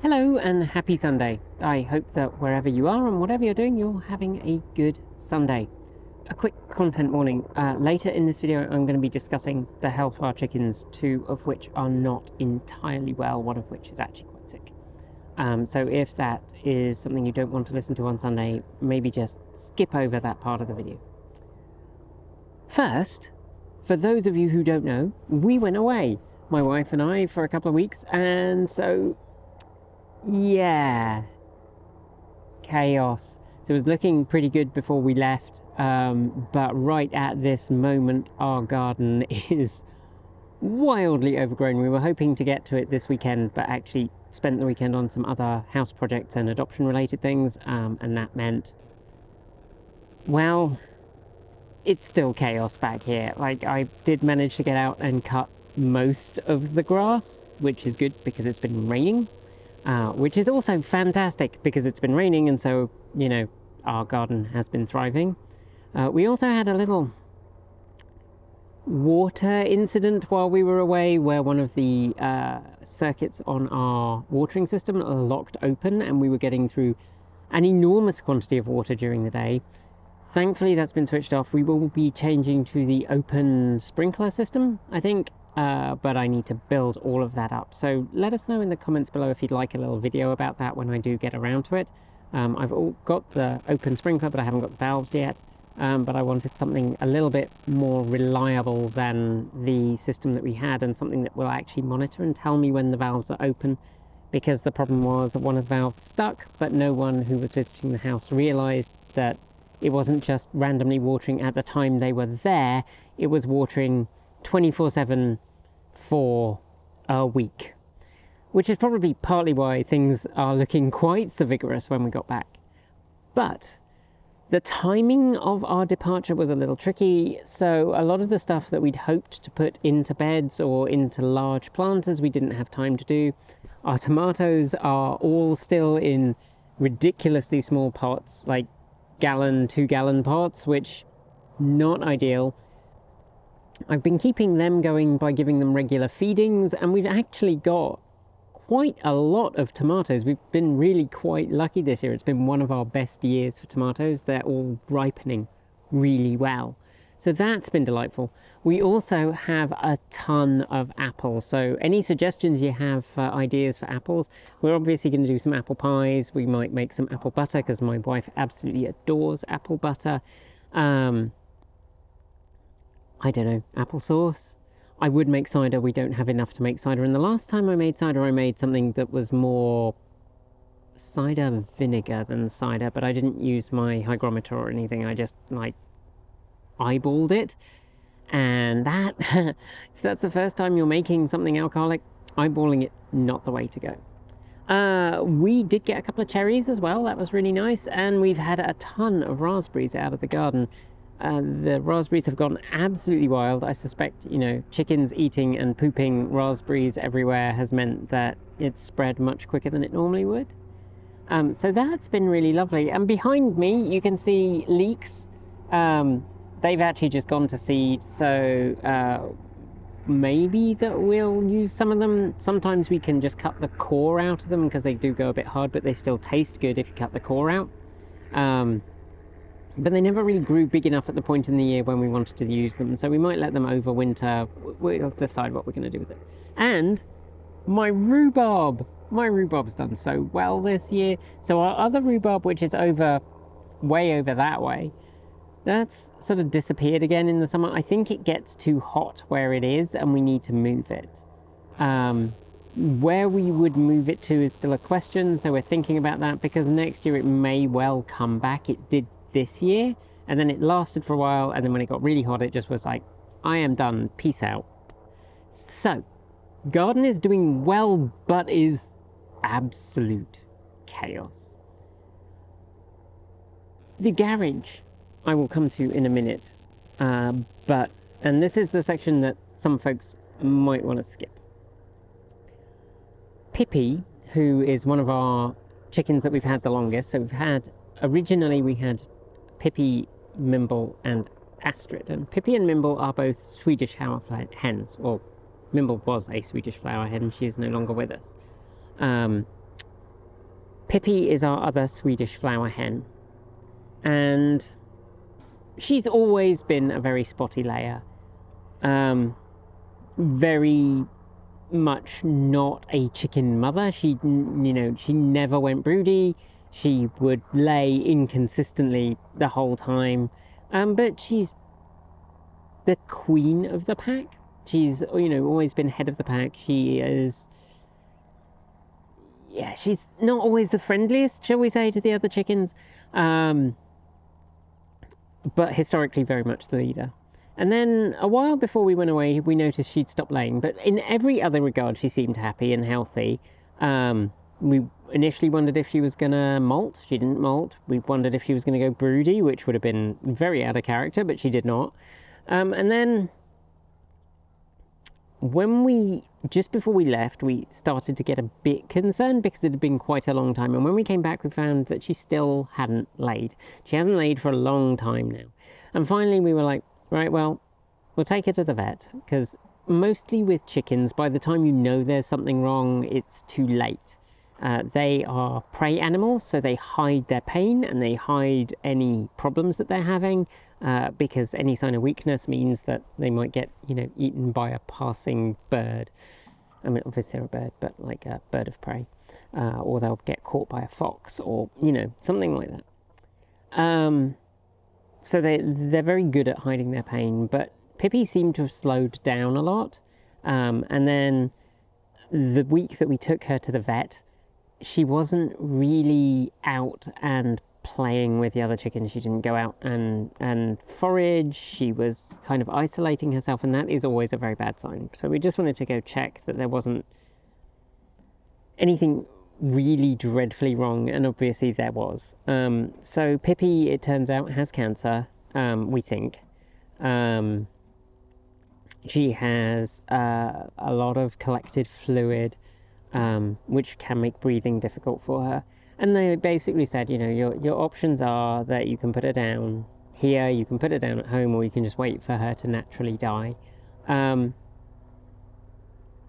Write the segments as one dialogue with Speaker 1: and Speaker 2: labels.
Speaker 1: Hello and happy Sunday. I hope that wherever you are and whatever you're doing, you're having a good Sunday. A quick content warning. Later in this video, I'm going to be discussing the health of our chickens, two of which are not entirely well, one of which is actually quite sick. So if that is something you don't want to listen to on Sunday, maybe just skip over that part of the video. First, for those of you who don't know, we went away, my wife and I, for a couple of weeks, and so yeah, chaos. So it was looking pretty good before we left, but right at this moment our garden is wildly overgrown. We were hoping to get to it this weekend, but actually spent the weekend on some other house projects and adoption related things, and that meant, well, it's still chaos back here. Like, I did manage to get out and cut most of the grass, which is good because it's been raining. Which is also fantastic because it's been raining, and so, you know, our garden has been thriving. We also had a little water incident while we were away, where one of the circuits on our watering system locked open, and we were getting through an enormous quantity of water during the day. Thankfully, that's been switched off. We will be changing to the open sprinkler system, I think. But I need to build all of that up. So let us know in the comments below if you'd like a little video about that when I do get around to it. I've got the open sprinkler, but I haven't got the valves yet. But I wanted something a little bit more reliable than the system that we had, and something that will actually monitor and tell me when the valves are open. Because the problem was that one of the valves stuck, but no one who was visiting the house realized that it wasn't just randomly watering at the time they were there, it was watering 24/7 for a week, which is probably partly why things are looking quite so vigorous when we got back. But the timing of our departure was a little tricky, so a lot of the stuff that we'd hoped to put into beds or into large planters we didn't have time to do. Our tomatoes are all still in ridiculously small pots, like 2-gallon pots, which not ideal. I've been keeping them going by giving them regular feedings, and we've actually got quite a lot of tomatoes. We've been really quite lucky this year. It's been one of our best years for tomatoes. They're all ripening really well. So that's been delightful. We also have a ton of apples. So any suggestions you have for ideas for apples, we're obviously going to do some apple pies. We might make some apple butter because my wife absolutely adores apple butter. I don't know, applesauce. I would make cider. We don't have enough to make cider. And the last time I made cider, I made something that was more cider vinegar than cider, but I didn't use my hygrometer or anything. I just, like, eyeballed it. And that, if that's the first time you're making something alcoholic, eyeballing it, not the way to go. We did get a couple of cherries as well. That was really nice. And we've had a ton of raspberries out of the garden. The raspberries have gone absolutely wild. I suspect, you know, chickens eating and pooping raspberries everywhere has meant that it's spread much quicker than it normally would. So that's been really lovely. And behind me, you can see leeks. They've actually just gone to seed, so maybe that we'll use some of them. Sometimes we can just cut the core out of them because they do go a bit hard, but they still taste good if you cut the core out. But they never really grew big enough at the point in the year when we wanted to use them, so we might let them overwinter. We'll decide what we're going to do with it. And my rhubarb's done so well this year. So our other rhubarb, which is way over that way, that's sort of disappeared again in the summer. I think it gets too hot where it is and we need to move it. Where we would move it to is still a question, so we're thinking about that, because next year it may well come back. It did this year, and then it lasted for a while, and then when it got really hot, it just was like, I am done, peace out. So, garden is doing well, but is absolute chaos. The garage I will come to in a minute, and this is the section that some folks might want to skip. Pippi, who is one of our chickens that we've had the longest, so originally we had Pippi, Mimble and Astrid, and Pippi and Mimble are both Swedish flower hens. Well, Mimble was a Swedish flower hen, she is no longer with us. Pippi is our other Swedish flower hen, and she's always been a very spotty layer. Very much not a chicken mother. She never went broody. She would lay inconsistently the whole time. But she's the queen of the pack. She's, always been head of the pack. She is, she's not always the friendliest, shall we say, to the other chickens. But historically very much the leader. And then a while before we went away, we noticed she'd stopped laying. But in every other regard, she seemed happy and healthy. We initially wondered if she was going to molt. She didn't molt. We wondered if she was going to go broody, which would have been very out of character, but she did not. And then just before we left, we started to get a bit concerned because it had been quite a long time. And when we came back, we found that she still hadn't laid. She hasn't laid for a long time now. And finally, we were like, right, well, we'll take her to the vet, because mostly with chickens, by the time you know there's something wrong, it's too late. They are prey animals, so they hide their pain and they hide any problems that they're having, because any sign of weakness means that they might get, eaten by a passing bird. I mean, obviously they're a bird, but like a bird of prey. Or they'll get caught by a fox, or, something like that. So they're very good at hiding their pain, but Pippi seemed to have slowed down a lot. And then the week that we took her to the vet, she wasn't really out and playing with the other chickens. She didn't go out and forage. She was kind of isolating herself, and that is always a very bad sign. So we just wanted to go check that there wasn't anything really dreadfully wrong, and obviously there was. So Pippi, it turns out, has cancer, we think. She has a lot of collected fluid, which can make breathing difficult for her. And they basically said, your options are that you can put her down here, you can put her down at home, or you can just wait for her to naturally die.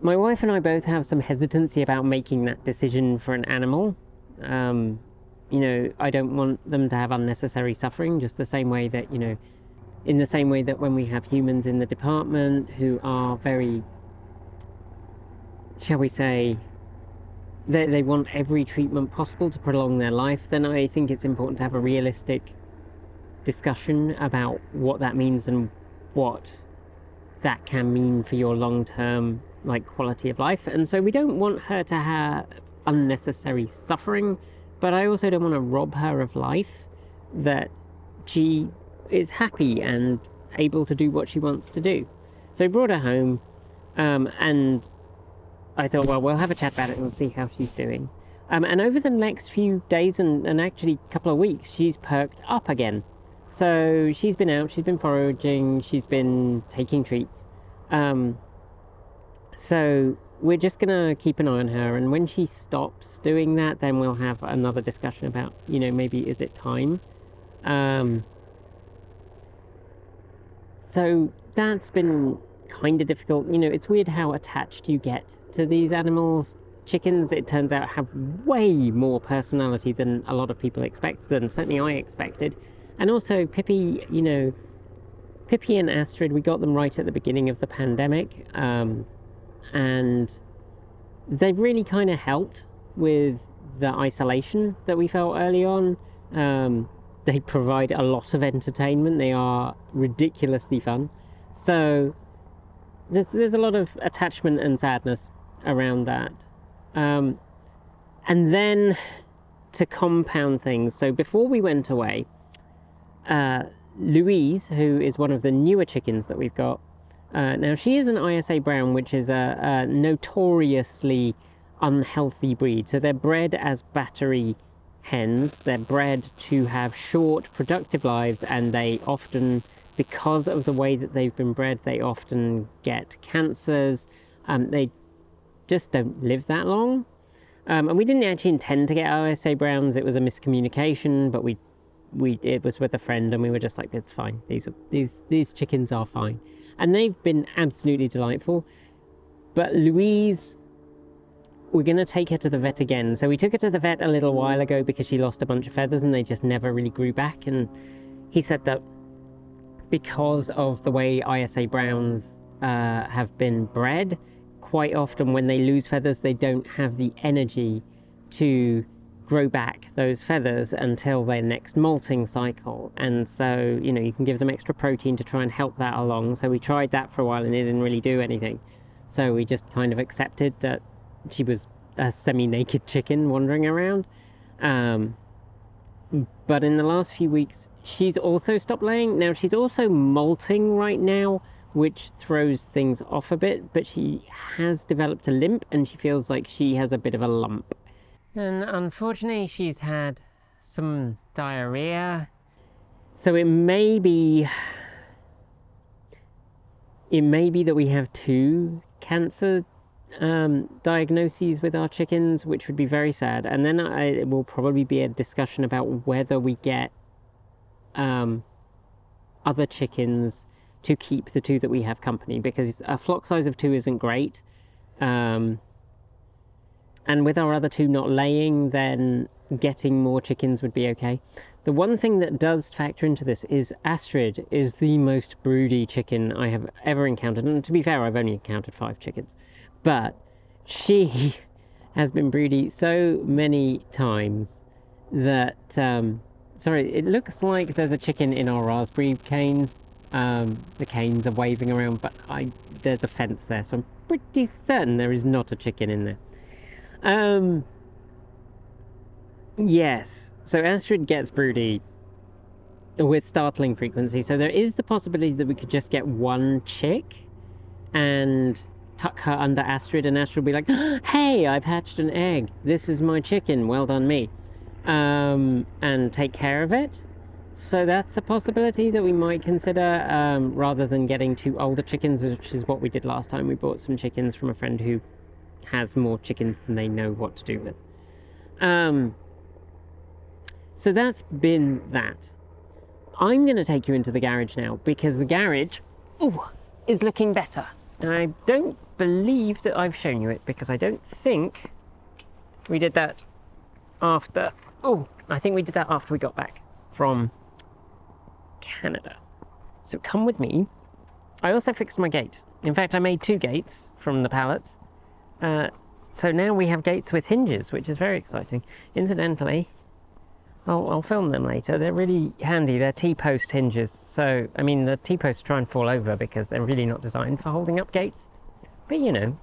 Speaker 1: My wife and I both have some hesitancy about making that decision for an animal. I don't want them to have unnecessary suffering, just the same way that, in the same way that when we have humans in the department who are very, shall we say, they want every treatment possible to prolong their life, then I think it's important to have a realistic discussion about what that means and what that can mean for your long-term quality of life. And so we don't want her to have unnecessary suffering, but I also don't want to rob her of life, that she is happy and able to do what she wants to do. So we brought her home, and I thought, well, we'll have a chat about it and we'll see how she's doing. And over the next few days and actually a couple of weeks, she's perked up again. So she's been out, she's been foraging, she's been taking treats. So we're just going to keep an eye on her, and when she stops doing that, then we'll have another discussion about, maybe is it time? So that's been kind of difficult. It's weird how attached you get to these animals. Chickens, it turns out, have way more personality than a lot of people expect, than certainly I expected. And also Pippi, Pippi and Astrid, we got them right at the beginning of the pandemic. And they've really kind of helped with the isolation that we felt early on. They provide a lot of entertainment. They are ridiculously fun. So there's a lot of attachment and sadness around that. And then to compound things, so before we went away, Louise, who is one of the newer chickens that we've got, now she is an ISA Brown, which is a notoriously unhealthy breed. So they're bred as battery hens. They're bred to have short, productive lives, and they often, because of the way that they've been bred, they often get cancers. They just don't live that long. And we didn't actually intend to get ISA Browns. It was a miscommunication, but it was with a friend, and we were just like, it's fine. These chickens are fine. And they've been absolutely delightful. But Louise we're going to take her to the vet again. So we took her to the vet a little while ago because she lost a bunch of feathers and they just never really grew back. And he said that because of the way ISA browns have been bred, quite often when they lose feathers, they don't have the energy to grow back those feathers until their next molting cycle. And so, you know, you can give them extra protein to try and help that along. So we tried that for a while and it didn't really do anything. So we just kind of accepted that she was a semi-naked chicken wandering around. But in the last few weeks, she's also stopped laying. Now, she's also molting right now, which throws things off a bit, but she has developed a limp and she feels like she has a bit of a lump. And unfortunately, she's had some diarrhea. So it may be that we have 2 cancer diagnoses with our chickens, which would be very sad. And then it will probably be a discussion about whether we get other chickens to keep the 2 that we have company, because a flock size of 2 isn't great. And with our other 2 not laying, then getting more chickens would be okay. The one thing that does factor into this is Astrid is the most broody chicken I have ever encountered. And to be fair, I've only encountered 5 chickens. But she has been broody so many times that... sorry, it looks like there's a chicken in our raspberry canes. The canes are waving around, but there's a fence there, so I'm pretty certain there is not a chicken in there. Yes, so Astrid gets broody with startling frequency, so there is the possibility that we could just get 1 chick and tuck her under Astrid, and Astrid will be like, hey, I've hatched an egg, this is my chicken, well done me, and take care of it. So that's a possibility that we might consider, rather than getting 2 older chickens, which is what we did last time. We bought some chickens from a friend who has more chickens than they know what to do with. So that's been that. I'm going to take you into the garage now, because the garage is looking better. And I don't believe that I've shown you it, because I don't think we did that after... I think we did that after we got back from Canada. So come with me. I also fixed my gate. In fact, I made 2 gates from the pallets. So now we have gates with hinges, which is very exciting. Incidentally, I'll film them later. They're really handy. They're T-post hinges. So, I mean, the T-posts try and fall over because they're really not designed for holding up gates. But, you know,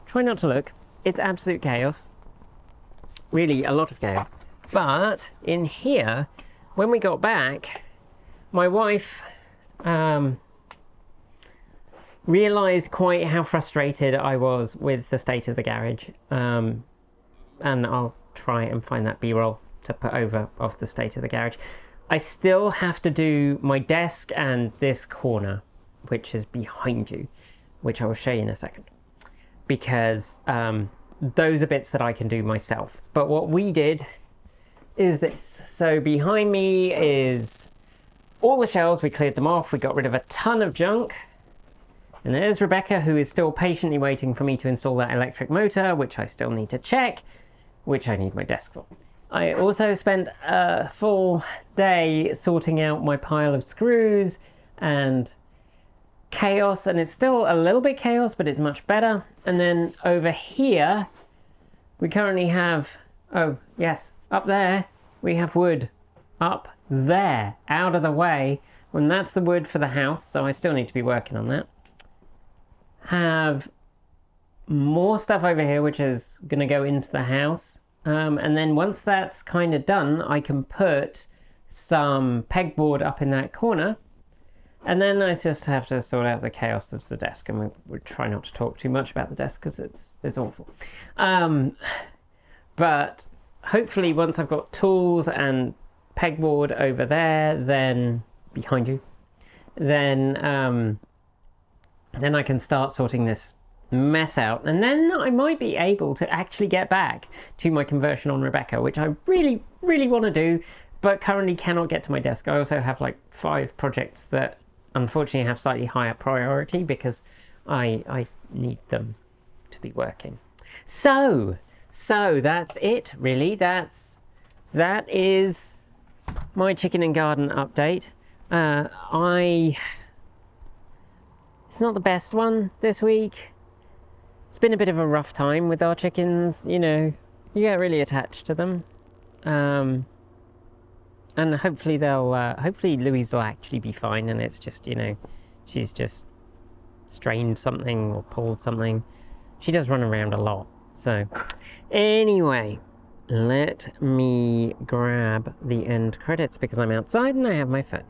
Speaker 1: try not to look. It's absolute chaos. Really, a lot of chaos. But in here, when we got back, my wife realised quite how frustrated I was with the state of the garage. And I'll try and find that B-roll to put over of the state of the garage. I still have to do my desk and this corner, which is behind you, which I will show you in a second. Because those are bits that I can do myself. But what we did is this. So behind me is all the shelves. We cleared them off. We got rid of a ton of junk. And there's Rebecca, who is still patiently waiting for me to install that electric motor, which I still need to check, which I need my desk for. I also spent a full day sorting out my pile of screws and chaos, and it's still a little bit chaos, but it's much better. And then over here, we currently have, oh yes, up there, we have wood. Up there, out of the way, and that's the wood for the house, so I still need to be working on that. Have more stuff over here, which is going to go into the house. And then once that's kind of done, I can put some pegboard up in that corner. And then I just have to sort out the chaos that's the desk. And we try not to talk too much about the desk because it's awful. But hopefully once I've got tools and pegboard over there, then behind you, then I can start sorting this mess out, and then I might be able to actually get back to my conversion on Rebecca, which I really want to do, but currently cannot get to my desk. I also have like 5 projects that unfortunately have slightly higher priority because I need them to be working. So So that's it, really. That is my chicken and garden update. It's not the best one this week. It's been a bit of a rough time with our chickens. You know, you get really attached to them. And hopefully hopefully Louise will actually be fine, and it's just, you know, she's just strained something or pulled something. She does run around a lot. So anyway, let me grab the end credits because I'm outside and I have my phone.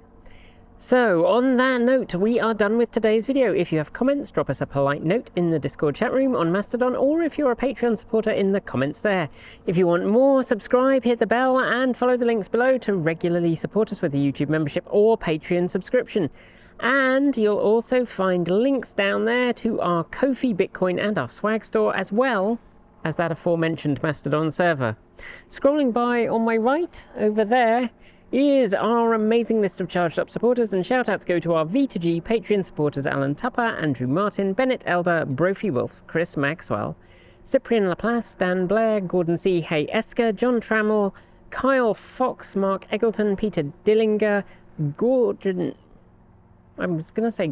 Speaker 1: So on that note, we are done with today's video. If you have comments, drop us a polite note in the Discord chat room on Mastodon, or if you're a Patreon supporter, in the comments there. If you want more, subscribe, hit the bell, and follow the links below to regularly support us with a YouTube membership or Patreon subscription. And you'll also find links down there to our Ko-fi, Bitcoin, and our swag store, as well as that aforementioned Mastodon server. Scrolling by on my right over there is our amazing list of charged up supporters, and shout outs go to our V2G Patreon supporters: Alan Tupper, Andrew Martin, Bennett Elder, Brophy Wolf, Chris Maxwell, Cyprian Laplace, Dan Blair, Gordon C, Hay Esker, John Trammell, Kyle Fox, Mark Eggleton, Peter Dillinger, Gordon C.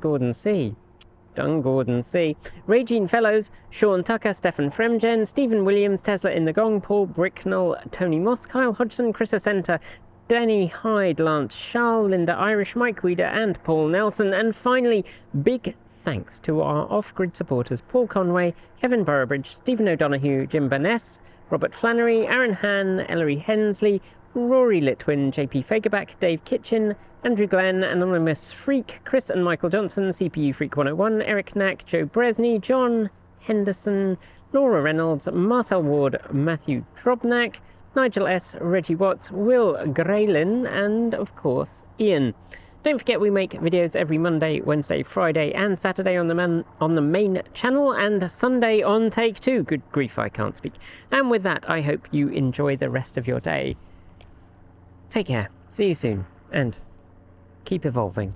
Speaker 1: Gordon C. Regine Fellows, Sean Tucker, Stephen Fremgen, Stephen Williams, Tesla in the Gong, Paul Bricknell, Tony Moss, Kyle Hodgson, Chris Ascenta, Danny Hyde, Lance Charles, Linda Irish, Mike Weeder, and Paul Nelson. And finally, big thanks to our off-grid supporters: Paul Conway, Kevin Burrabridge, Stephen O'Donoghue, Jim Burness, Robert Flannery, Aaron Han, Ellery Hensley, Rory Litwin, JP Fagerback, Dave Kitchen, Andrew Glenn, Anonymous Freak, Chris and Michael Johnson, CPU Freak 101, Eric Knack, Joe Bresney, John Henderson, Laura Reynolds, Marcel Ward, Matthew Drobnak, Nigel S, Reggie Watts, Will Graylin, and of course Ian. Don't forget, we make videos every Monday, Wednesday, Friday, and Saturday on the main channel, and Sunday on Take 2. Good grief, I can't speak. And with that, I hope you enjoy the rest of your day. Take care, see you soon, and keep evolving.